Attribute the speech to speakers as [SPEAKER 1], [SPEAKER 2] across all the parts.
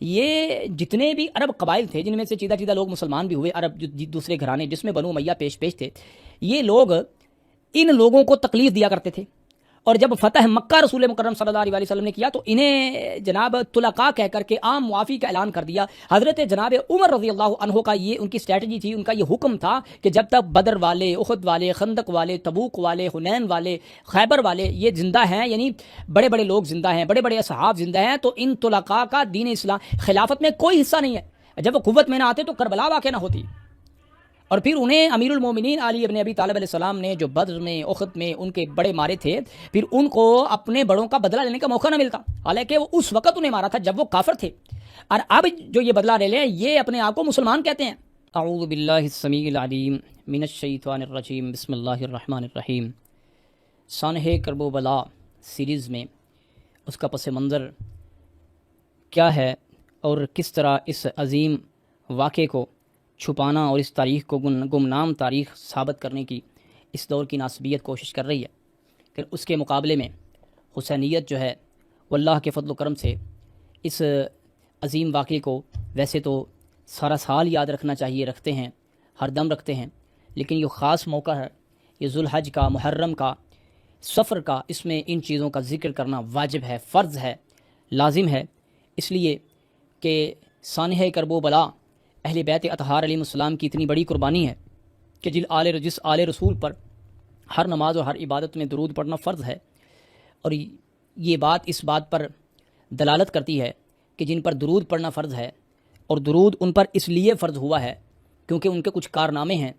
[SPEAKER 1] یہ جتنے بھی عرب قبائل تھے جن میں سے چیدہ چیدہ لوگ مسلمان بھی ہوئے، عرب دوسرے گھرانے جس میں بنو امیہ پیش تھے، یہ لوگ ان لوگوں کو تکلیف دیا کرتے تھے، اور جب فتح مکہ رسول مکرم صلی اللہ علیہ وسلم نے کیا تو انہیں جناب طلقاء کہہ کر کے عام معافی کا اعلان کر دیا۔ حضرت جناب عمر رضی اللہ عنہ کا یہ ان کی اسٹریٹجی تھی، ان کا یہ حکم تھا کہ جب تک بدر والے، احد والے، خندق والے، تبوک والے، حنین والے، خیبر والے یہ زندہ ہیں، یعنی بڑے بڑے لوگ زندہ ہیں، بڑے بڑے اصحاب زندہ ہیں، تو ان طلقاء کا دین اسلام خلافت میں کوئی حصہ نہیں ہے۔ جب وہ قوت میں نہ آتے تو کربلا واقع نہ ہوتی۔ اور پھر انہیں امیر المومنین علی ابن ابی طالب علیہ السلام نے جو بدر میں، احد میں ان کے بڑے مارے تھے، پھر ان کو اپنے بڑوں کا بدلہ لینے کا موقع نہ ملتا، حالانکہ وہ اس وقت انہیں مارا تھا جب وہ کافر تھے، اور اب جو یہ بدلہ لے لیں یہ اپنے آپ کو مسلمان کہتے ہیں۔ اعوذ باللہ السمیع العلیم من الشیطان الرجیم، بسم اللہ الرحمن الرحیم۔ سانحہ کرب و بلا سیریز میں اس کا پس منظر کیا ہے اور کس طرح اس عظیم واقعے کو چھپانا اور اس تاریخ کو گمنام تاریخ ثابت کرنے کی اس دور کی ناسبیت کوشش کر رہی ہے، پھر اس کے مقابلے میں حسینیت جو ہے وہ اللہ کے فضل و کرم سے اس عظیم واقعے کو ویسے تو سارا سال یاد رکھنا چاہیے، رکھتے ہیں، ہر دم رکھتے ہیں، لیکن یہ خاص موقع ہے، یہ ذوالحج کا، محرم کا، سفر کا، اس میں ان چیزوں کا ذکر کرنا واجب ہے، فرض ہے، لازم ہے، اس لیے کہ سانحہ کرب و بلا اہل بیت اطہار علیہ السلام کی اتنی بڑی قربانی ہے کہ جس آل رسول پر ہر نماز اور ہر عبادت میں درود پڑھنا فرض ہے، اور یہ بات اس بات پر دلالت کرتی ہے کہ جن پر درود پڑھنا فرض ہے، اور درود ان پر اس لیے فرض ہوا ہے کیونکہ ان کے کچھ کارنامے ہیں،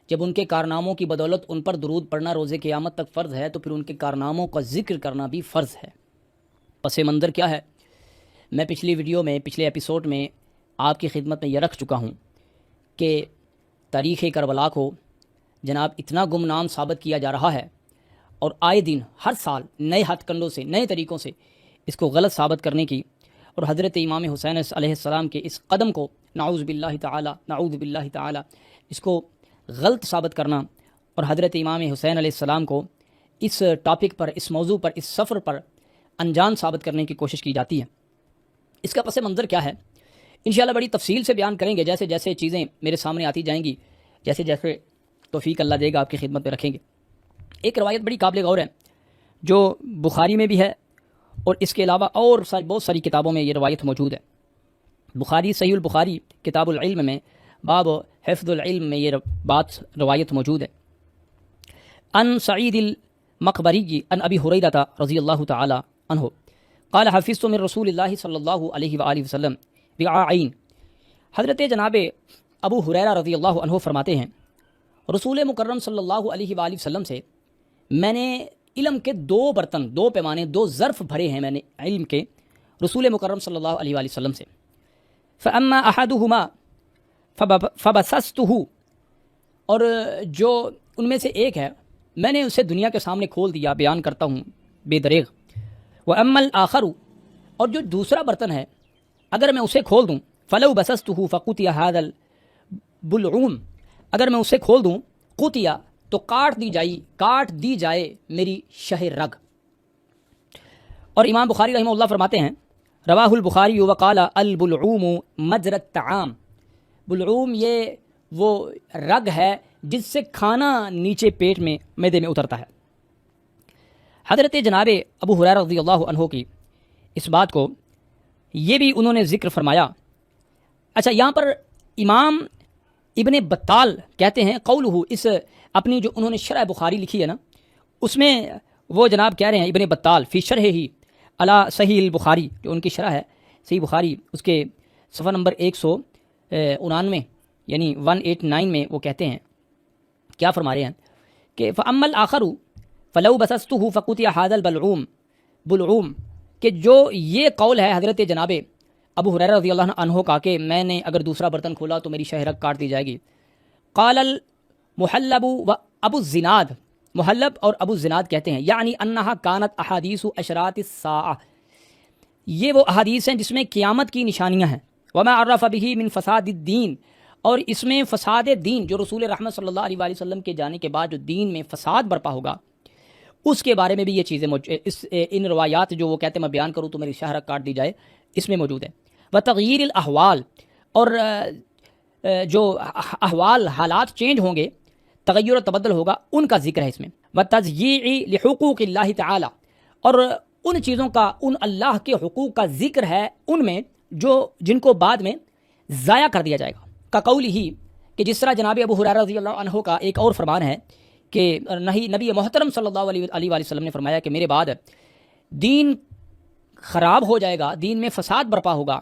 [SPEAKER 1] جب ان کے کارناموں کی بدولت ان پر درود پڑھنا روز قیامت تک فرض ہے تو پھر ان کے کارناموں کا ذکر کرنا بھی فرض ہے۔ پس منظر کیا ہے؟ میں پچھلی ویڈیو میں، پچھلے ایپیسوڈ میں آپ کی خدمت میں یہ رکھ چکا ہوں کہ تاریخ کربلا کو جناب اتنا گمنام ثابت کیا جا رہا ہے، اور آئے دن ہر سال نئے ہتھ کنڈوں سے، نئے طریقوں سے اس کو غلط ثابت کرنے کی، اور حضرت امام حسین علیہ السلام کے اس قدم کو نعوذ باللہ تعالی اس کو غلط ثابت کرنا، اور حضرت امام حسین علیہ السلام کو اس ٹاپک پر، اس موضوع پر، اس سفر پر انجان ثابت کرنے کی کوشش کی جاتی ہے۔ اس کا پس منظر کیا ہے انشاءاللہ بڑی تفصیل سے بیان کریں گے، جیسے جیسے چیزیں میرے سامنے آتی جائیں گی، جیسے جیسے توفیق اللہ دے گا آپ کی خدمت میں رکھیں گے۔ ایک روایت بڑی قابل غور ہے جو بخاری میں بھی ہے، اور اس کے علاوہ اور بہت ساری کتابوں میں یہ روایت موجود ہے۔ بخاری، صحیح البخاری کتاب العلم میں باب حفظ العلم میں یہ بات روایت موجود ہے۔ ان سعید المقبری ان ابی ہریرہ رضی اللہ تعالی عنہ قال حفظت من رسول اللہ صلی اللہ علیہ وآلہ وسلم رعاعین۔ حضرت جناب ابو ہریرہ رضی اللہ عنہ فرماتے ہیں رسول مکرم صلی اللہ علیہ وآلہ وسلم سے میں نے علم کے 2 برتن، 2 پیمانے، 2 ظرف بھرے ہیں میں نے علم کے رسول مکرم صلی اللہ علیہ وآلہ وسلم سے۔ فاما احدهما فبسسته، اور جو ان میں سے ایک ہے میں نے اسے دنیا کے سامنے کھول دیا، بیان کرتا ہوں بے دریغ۔ واما الاخر، اور جو دوسرا برتن ہے اگر میں اسے کھول دوں، فلو بسسته فقطع هذا البلعوم، اگر میں اسے کھول دوں، قطع تو کاٹ دی جائے میری شہ رگ۔ اور امام بخاری رحمہ اللہ فرماتے ہیں رواہ البخاری وقال البلعوم مجرى الطعام، بلعوم یہ وہ رگ ہے جس سے کھانا نیچے پیٹ میں، معدے میں اترتا ہے۔ حضرت جناب ابو ہریرہ رضی اللہ عنہ کی اس بات کو یہ بھی انہوں نے ذکر فرمایا۔ اچھا، یہاں پر امام ابن بطال کہتے ہیں قولہ، اس اپنی جو انہوں نے شرح بخاری لکھی ہے نا، اس میں وہ جناب کہہ رہے ہیں ابن بطال فی شرح ہی علی صحیح البخاری، جو ان کی شرح ہے صحیح بخاری، اس کے صفحہ نمبر 199 یعنی 189 میں وہ کہتے ہیں، کیا فرما رہے ہیں کہ فاما الاخر فلو بسسته فقطع هذا البلعوم، کہ جو یہ قول ہے حضرت جناب ابو ہریرہ رضی اللہ عنہ کا کہ میں نے اگر دوسرا برتن کھولا تو میری شہ رگ کاٹ دی جائے گی۔ قال المحلب و ابو الزناد، محلب اور ابو الزناد کہتے ہیں یعنی انہا کانت احادیث اشراط الساعہ، یہ وہ احادیث ہیں جس میں قیامت کی نشانیاں ہیں۔ وما عرف به من فساد الدین، اور اس میں فساد دین، جو رسول رحمت صلی اللہ علیہ وآلہ وسلم کے جانے کے بعد جو دین میں فساد برپا ہوگا اس کے بارے میں بھی یہ چیزیں ان روایات جو وہ کہتے ہیں میں بیان کروں تو میری شہ رگ کاٹ دی جائے، اس میں موجود ہے۔ و تغیر الاحوال، اور جو احوال حالات چینج ہوں گے، تغیر و تبدل ہوگا، ان کا ذکر ہے اس میں. و تضییع لحقوق اللہ تعالی، اور ان چیزوں کا، ان اللہ کے حقوق کا ذکر ہے ان میں جن کو بعد میں ضائع کر دیا جائے گا. کا قول ہی، کہ جس طرح جناب ابو ہریرہ رضی اللہ عنہ کا ایک اور فرمان ہے کہ نبی محترم صلی اللہ علیہ وآلہ وسلم نے فرمایا کہ میرے بعد دین خراب ہو جائے گا، دین میں فساد برپا ہوگا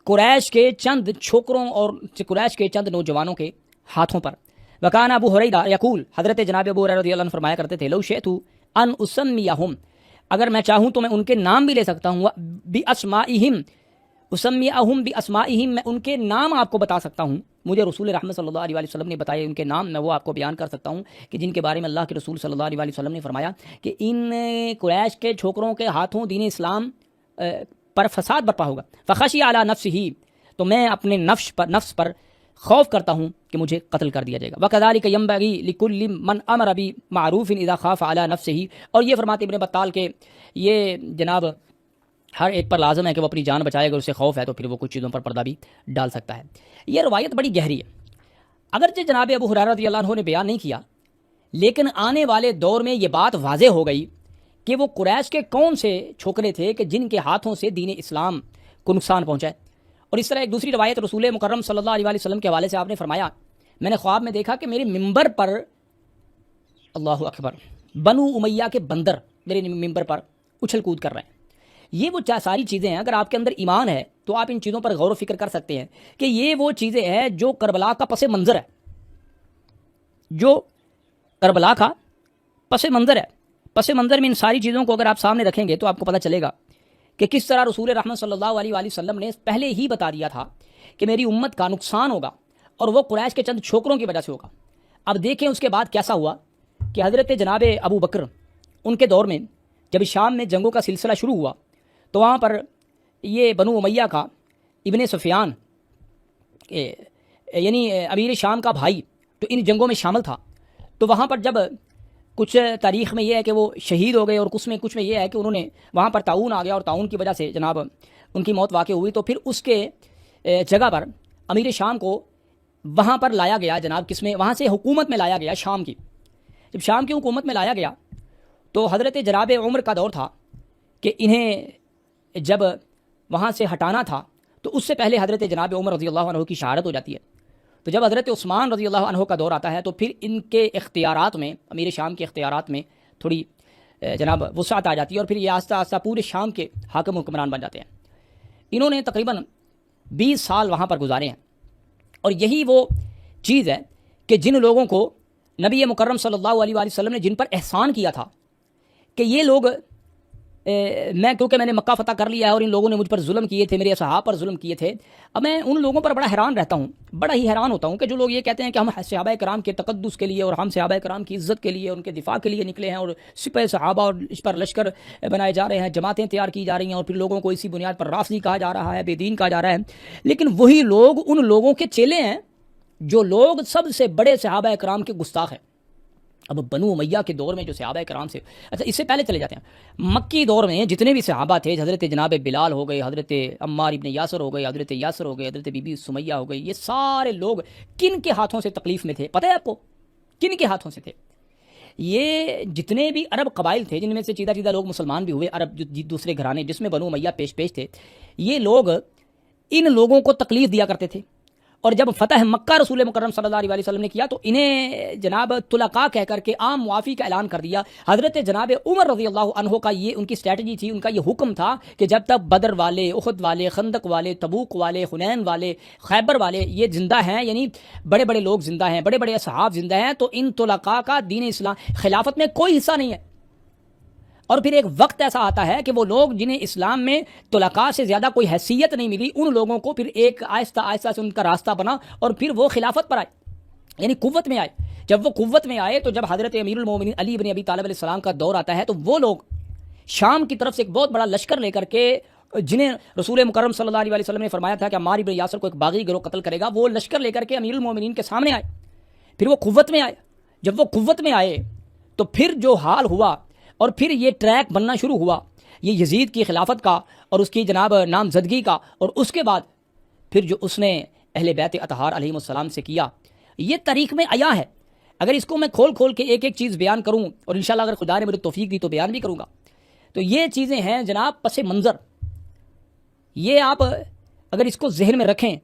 [SPEAKER 1] قریش کے چند چھوکروں اور قریش کے چند نوجوانوں کے ہاتھوں پر. وکان ابو ہریرہ یقول، حضرت جناب ابو ہریرہ رضی اللہ عنہ فرمایا کرتے تھے، لو شئت ان اسمیہم، اگر میں چاہوں تو میں ان کے نام بھی لے سکتا ہوں، باسمائہم، اسمیہم باسمائہم، میں ان کے نام آپ کو بتا سکتا ہوں. مجھے رسول رحمت صلی اللہ علیہ وسلم نے بتائے ان کے نام، میں وہ آپ کو بیان کر سکتا ہوں کہ جن کے بارے میں اللہ کے رسول صلی اللہ علیہ وسلم نے فرمایا کہ ان قریش کے چھوکروں کے ہاتھوں دین اسلام پر فساد برپا ہوگا. فخشی علی نفسہ، تو میں اپنے نفس پر خوف کرتا ہوں کہ مجھے قتل کر دیا جائے گا. وکذالک ینبغی لکل من امر بمعروف اذا خاف علی نفسہ، اور یہ فرماتے ابن بطال کہ یہ جناب ہر ایک پر لازم ہے کہ وہ اپنی جان بچائے، اگر اسے خوف ہے تو پھر وہ کچھ چیزوں پر پردہ بھی ڈال سکتا ہے. یہ روایت بڑی گہری ہے، اگرچہ جناب ابو ہریرہ رضی اللہ عنہ نے بیان نہیں کیا، لیکن آنے والے دور میں یہ بات واضح ہو گئی کہ وہ قریش کے کون سے چھوکرے تھے کہ جن کے ہاتھوں سے دین اسلام کو نقصان پہنچا ہے. اور اس طرح ایک دوسری روایت رسول مکرم صلی اللہ علیہ وسلم کے حوالے سے آپ نے فرمایا، میں نے خواب میں دیکھا کہ میرے ممبر پر، اللہ اکبر، بنو امیہ کے بندر میرے ممبر پر اچھل کود کر رہے ہیں. یہ وہ ساری چیزیں ہیں، اگر آپ کے اندر ایمان ہے تو آپ ان چیزوں پر غور و فکر کر سکتے ہیں کہ یہ وہ چیزیں ہیں جو کربلا کا پس منظر ہے، جو کربلا کا پس منظر ہے. پس منظر میں ان ساری چیزوں کو اگر آپ سامنے رکھیں گے تو آپ کو پتہ چلے گا کہ کس طرح رسول رحمت صلی اللہ علیہ وآلہ وسلم نے پہلے ہی بتا دیا تھا کہ میری امت کا نقصان ہوگا اور وہ قریش کے چند چھوکروں کی وجہ سے ہوگا. اب دیکھیں اس کے بعد کیسا ہوا کہ حضرت جناب ابو بکر ان کے دور میں جب شام میں جنگوں کا سلسلہ شروع ہوا تو وہاں پر یہ بنو امیہ کا ابن سفیان یعنی امیر شام کا بھائی تو ان جنگوں میں شامل تھا. تو وہاں پر جب کچھ تاریخ میں یہ ہے کہ وہ شہید ہو گئے اور کچھ میں یہ ہے کہ انہوں نے وہاں پر تعاون آ گیا اور تعاون کی وجہ سے جناب ان کی موت واقع ہوئی. تو پھر اس کے جگہ پر امیر شام کو وہاں پر لایا گیا جناب، کس میں، وہاں سے حکومت میں لایا گیا شام کی. جب شام کی حکومت میں لایا گیا تو حضرت جناب عمر کا دور تھا کہ انہیں جب وہاں سے ہٹانا تھا تو اس سے پہلے حضرت جناب عمر رضی اللہ عنہ کی شہادت ہو جاتی ہے. تو جب حضرت عثمان رضی اللہ عنہ کا دور آتا ہے تو پھر ان کے اختیارات میں، امیر شام کے اختیارات میں تھوڑی جناب وسعت آ جاتی ہے اور پھر یہ آہستہ آہستہ پورے شام کے حاکم حکمران بن جاتے ہیں. انہوں نے تقریباً 20 سال وہاں پر گزارے ہیں، اور یہی وہ چیز ہے کہ جن لوگوں کو نبی مکرم صلی اللہ علیہ وآلہ وسلم نے جن پر احسان کیا تھا کہ یہ لوگ کیونکہ میں نے مکہ فتح کر لیا ہے اور ان لوگوں نے مجھ پر ظلم کیے تھے، میرے اصحاب پر ظلم کیے تھے. اب میں ان لوگوں پر بڑا حیران رہتا ہوں، بڑا ہی حیران ہوتا ہوں کہ جو لوگ یہ کہتے ہیں کہ ہم صحابہ کرام کے تقدس کے لیے اور ہم صحابہ کرام کی عزت کے لیے، ان کے دفاع کے لیے نکلے ہیں اور سپہ صحابہ اور اس پر لشکر بنائے جا رہے ہیں، جماعتیں تیار کی جا رہی ہیں اور پھر لوگوں کو اسی بنیاد پر رافضی کہا جا رہا ہے، بے دین کہا جا رہا ہے. لیکن وہی لوگ ان لوگوں کے چیلے ہیں جو لوگ سب سے بڑے صحابہ کرام کے گستاخ ہیں. اب بنو امیہ کے دور میں جو صحابہ کرام سے، اچھا اس سے پہلے چلے جاتے ہیں، مکی دور میں جتنے بھی صحابہ تھے، حضرت جناب بلال ہو گئے، حضرت عمار ابن یاسر ہو گئے، حضرت یاسر ہو گئے، حضرت بی بی سمیہ ہو گئی، یہ سارے لوگ کن کے ہاتھوں سے تکلیف میں تھے پتہ ہے آپ کو؟ کن کے ہاتھوں سے تھے؟ یہ جتنے بھی عرب قبائل تھے جن میں سے چیدہ لوگ مسلمان بھی ہوئے، عرب جو دوسرے گھرانے جس میں بنو امیہ پیش تھے، یہ لوگ ان لوگوں کو تکلیف دیا کرتے تھے. اور جب فتح مکہ رسول مکرم صلی اللہ علیہ وسلم نے کیا تو انہیں جناب طلقاء کہہ کر کے عام معافی کا اعلان کر دیا. حضرت جناب عمر رضی اللہ عنہ کا یہ ان کی اسٹریٹجی تھی، ان کا یہ حکم تھا کہ جب تک بدر والے، احد والے، خندق والے، تبوک والے، حنین والے، خیبر والے یہ زندہ ہیں، یعنی بڑے بڑے لوگ زندہ ہیں، بڑے بڑے اصحاب زندہ ہیں، تو ان طلقاء کا دین اسلام خلافت میں کوئی حصہ نہیں ہے. اور پھر ایک وقت ایسا آتا ہے کہ وہ لوگ جنہیں اسلام میں طلقاء سے زیادہ کوئی حیثیت نہیں ملی، ان لوگوں کو پھر ایک آہستہ آہستہ سے ان کا راستہ بنا اور پھر وہ خلافت پر آئے، یعنی قوت میں آئے. جب وہ قوت میں آئے تو جب حضرت امیر المومنین علی بن ابی طالب علیہ السلام کا دور آتا ہے تو وہ لوگ شام کی طرف سے ایک بہت بڑا لشکر لے کر کے، جنہیں رسول مکرم صلی اللہ علیہ وسلم نے فرمایا تھا کہ عمار ابن یاسر کو ایک باغی گروہ قتل کرے گا، وہ لشکر لے کر کے امیر المومنین کے سامنے آئے. پھر وہ قوت میں آئے. جب وہ قوت میں آئے تو پھر جو حال ہوا اور پھر یہ ٹریک بننا شروع ہوا یہ یزید کی خلافت کا اور اس کی جناب نامزدگی کا، اور اس کے بعد پھر جو اس نے اہل بیت اطہار علیہم السلام سے کیا، یہ تاریخ میں آیا ہے۔ اگر اس کو میں کھول کھول کے ایک ایک چیز بیان کروں، اور انشاءاللہ اگر خدا نے مجھے توفیق دی تو بیان بھی کروں گا، تو یہ چیزیں ہیں جناب پس منظر۔ یہ آپ اگر اس کو ذہن میں رکھیں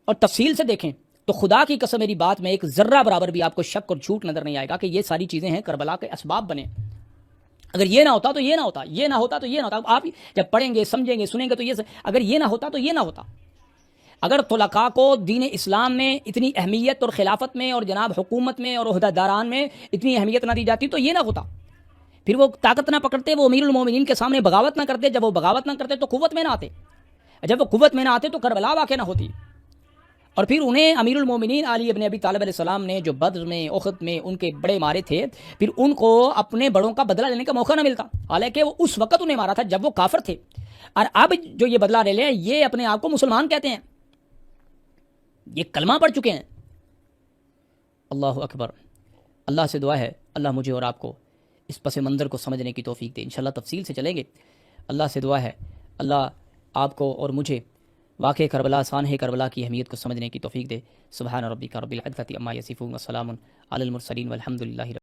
[SPEAKER 1] اور تفصیل سے دیکھیں تو خدا کی قسم میری بات میں ایک ذرہ برابر بھی آپ کو شک اور جھوٹ نظر نہیں آئے گا کہ یہ ساری چیزیں ہیں کربلا کے اسباب بنے۔ اگر یہ نہ ہوتا تو یہ نہ ہوتا، یہ نہ ہوتا تو یہ نہ ہوتا۔ آپ جب پڑھیں گے، سمجھیں گے، سنیں گے تو یہ اگر یہ نہ ہوتا تو یہ نہ ہوتا۔ اگر طلقاء کو دین اسلام میں اتنی اہمیت اور خلافت میں اور جناب حکومت میں اور عہدہ داران میں اتنی اہمیت نہ دی جاتی تو یہ نہ ہوتا۔ پھر وہ طاقت نہ پکڑتے، وہ امیر المومنین کے سامنے بغاوت نہ کرتے، جب وہ بغاوت نہ کرتے تو قوت میں نہ آتے، جب وہ قوت میں نہ آتے تو کربلا واقع نہ ہوتی۔ اور پھر انہیں امیر المومنین علی ابن ابی طالب علیہ السلام نے جو بدر میں، احد میں ان کے بڑے مارے تھے، پھر ان کو اپنے بڑوں کا بدلہ لینے کا موقع نہ ملتا، حالانکہ وہ اس وقت انہیں مارا تھا جب وہ کافر تھے، اور اب جو یہ بدلہ لے لیں یہ اپنے آپ کو مسلمان کہتے ہیں، یہ کلمہ پڑھ چکے ہیں۔ اللہ اکبر۔ اللہ سے دعا ہے اللہ مجھے اور آپ کو اس پس منظر کو سمجھنے کی توفیق دے۔ انشاءاللہ تفصیل سے چلیں گے۔ اللہ سے دعا ہے اللہ آپ کو اور مجھے واقع کربلا، سانحہ کربلا کی اہمیت کو سمجھنے کی توفیق دے۔ سبحان ربک رب العزۃ عما یصفون وسلام علی المرسلین والحمد للہ۔